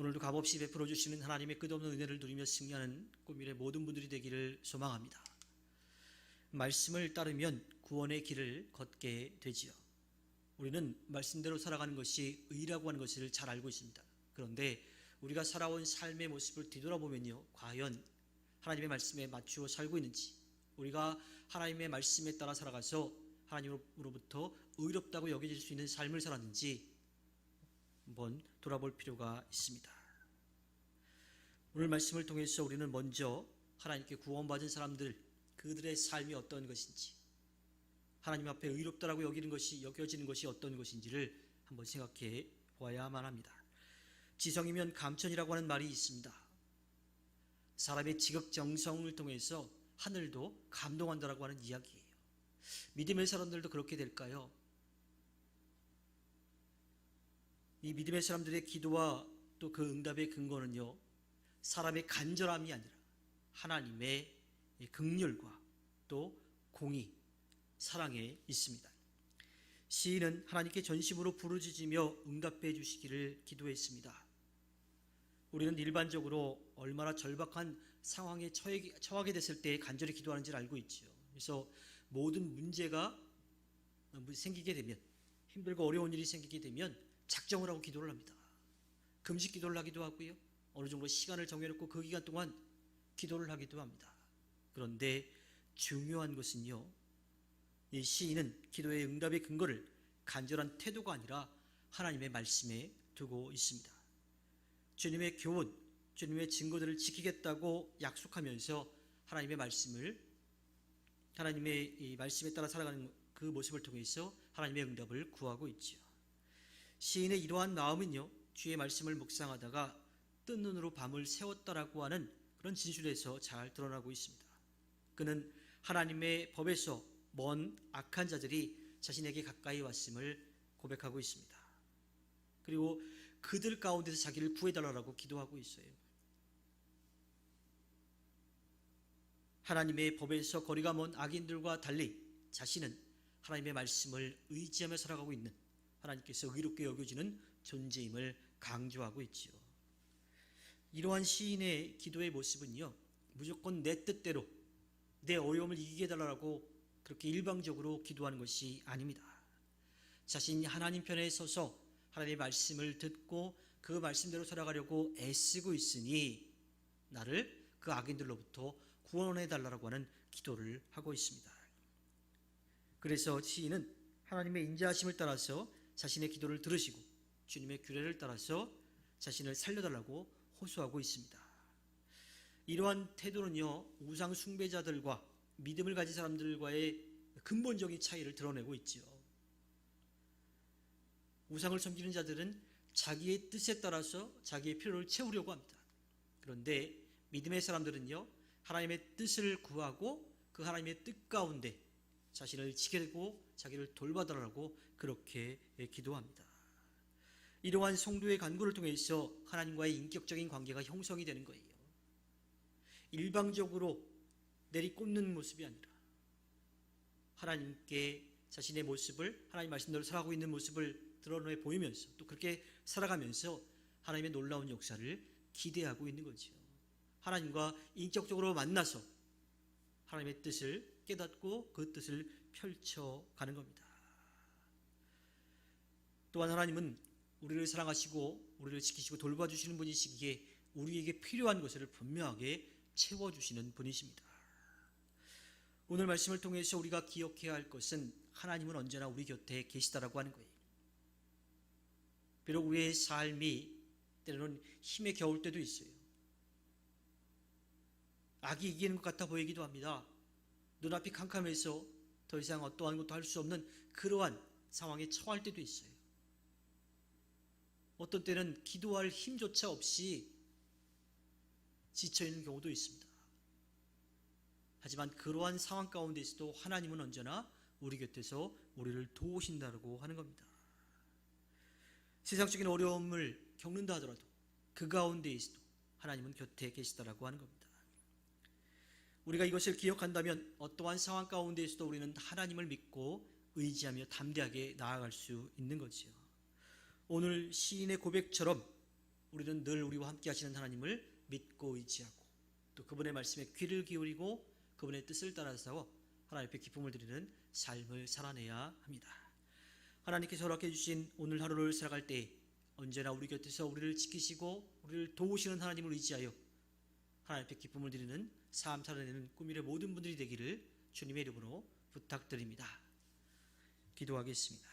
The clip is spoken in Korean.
오늘도 값없이 베풀어 주시는 하나님의 끝없는 은혜를 누리며 승리하는 꽃미래 모든 분들이 되기를 소망합니다. 말씀을 따르면 구원의 길을 걷게 되지요. 우리는 말씀대로 살아가는 것이 의라고 하는 것을 잘 알고 있습니다. 그런데 우리가 살아온 삶의 모습을 뒤돌아보면요, 과연 하나님의 말씀에 맞추어 살고 있는지, 우리가 하나님의 말씀에 따라 살아가서 하나님으로부터 의롭다고 여겨질 수 있는 삶을 살았는지 한번 돌아볼 필요가 있습니다. 오늘 말씀을 통해서 우리는 먼저 하나님께 구원받은 사람들, 그들의 삶이 어떤 것인지, 하나님 앞에 의롭다라고 여겨지는 것이 어떤 것인지를 한번 생각해 보아야만 합니다. 지성이면 감천이라고 하는 말이 있습니다. 사람의 지극정성을 통해서 하늘도 감동한다라고 하는 이야기예요. 믿음의 사람들도 그렇게 될까요? 이 믿음의 사람들의 기도와 또 그 응답의 근거는요, 사람의 간절함이 아니라 하나님의 긍휼과 또 공의, 사랑에 있습니다. 시인은 하나님께 전심으로 부르짖으며 응답해 주시기를 기도했습니다. 우리는 일반적으로 얼마나 절박한 상황에 처하게 됐을 때 간절히 기도하는지를 알고 있죠. 그래서 모든 문제가 생기게 되면, 힘들고 어려운 일이 생기게 되면 작정을 하고 기도를 합니다. 금식 기도를 하기도 하고요, 어느 정도 시간을 정해놓고 그 기간 동안 기도를 하기도 합니다. 그런데 중요한 것은요, 이 시인은 기도의 응답의 근거를 간절한 태도가 아니라 하나님의 말씀에 두고 있습니다. 주님의 교훈, 주님의 증거들을 지키겠다고 약속하면서 하나님의 이 말씀에 따라 살아가는 그 모습을 통해서 하나님의 응답을 구하고 있죠. 시인의 이러한 마음은요, 주의 말씀을 묵상하다가 뜬 눈으로 밤을 새웠다라고 하는 그런 진술에서 잘 드러나고 있습니다. 그는 하나님의 법에서 먼 악한 자들이 자신에게 가까이 왔음을 고백하고 있습니다. 그리고 그들 가운데서 자기를 구해달라고 기도하고 있어요. 하나님의 법에서 거리가 먼 악인들과 달리 자신은 하나님의 말씀을 의지하며 살아가고 있는, 하나님께서 의롭게 여겨지는 존재임을 강조하고 있지요. 이러한 시인의 기도의 모습은요, 무조건 내 뜻대로 내 어려움을 이기게 해달라고 그렇게 일방적으로 기도하는 것이 아닙니다. 자신이 하나님 편에 서서 하나님의 말씀을 듣고 그 말씀대로 살아가려고 애쓰고 있으니 나를 그 악인들로부터 구원해 달라고 하는 기도를 하고 있습니다. 그래서 시인은 하나님의 인자하심을 따라서 자신의 기도를 들으시고 주님의 규례를 따라서 자신을 살려달라고 호소하고 있습니다. 이러한 태도는요, 우상 숭배자들과 믿음을 가진 사람들과의 근본적인 차이를 드러내고 있지요. 우상을 섬기는 자들은 자기의 뜻에 따라서 자기의 필요를 채우려고 합니다. 그런데 믿음의 사람들은요, 하나님의 뜻을 구하고 그 하나님의 뜻 가운데 자신을 지키고 자기를 돌봐달라고 그렇게 기도합니다. 이러한 성도의 간구를 통해서 하나님과의 인격적인 관계가 형성이 되는 거예요. 일방적으로 내리꽂는 모습이 아니라 하나님께 자신의 모습을, 하나님 말씀대로 살아가고 있는 모습을 드러내 보이면서 또 그렇게 살아가면서 하나님의 놀라운 역사를 기대하고 있는 거죠. 하나님과 인격적으로 만나서 하나님의 뜻을 깨닫고 그 뜻을 펼쳐가는 겁니다. 또한 하나님은 우리를 사랑하시고 우리를 지키시고 돌봐주시는 분이시기에 우리에게 필요한 것을 분명하게 채워주시는 분이십니다. 오늘 말씀을 통해서 우리가 기억해야 할 것은 하나님은 언제나 우리 곁에 계시다라고 하는 거예요. 비록 우리의 삶이 때로는 힘에 겨울 때도 있어요. 악이 이기는 것 같아 보이기도 합니다. 눈앞이 캄캄해서 더 이상 어떠한 것도 할 수 없는 그러한 상황에 처할 때도 있어요. 어떤 때는 기도할 힘조차 없이 지쳐있는 경우도 있습니다. 하지만 그러한 상황 가운데서도 하나님은 언제나 우리 곁에서 우리를 도우신다고 하는 겁니다. 세상적인 어려움을 겪는다 하더라도 그 가운데에서도 하나님은 곁에 계시다라고 하는 겁니다. 우리가 이것을 기억한다면 어떠한 상황 가운데에서도 우리는 하나님을 믿고 의지하며 담대하게 나아갈 수 있는 거지요. 오늘 시인의 고백처럼 우리는 늘 우리와 함께 하시는 하나님을 믿고 의지하고 또 그분의 말씀에 귀를 기울이고 그분의 뜻을 따라서 하나님 앞에 기쁨을 드리는 삶을 살아내야 합니다. 하나님께서 허락해 주신 오늘 하루를 살아갈 때 언제나 우리 곁에서 우리를 지키시고 우리를 도우시는 하나님을 의지하여 하나님 앞에 기쁨을 드리는 삶 살아내는 꿈일의 모든 분들이 되기를 주님의 이름으로 부탁드립니다. 기도하겠습니다.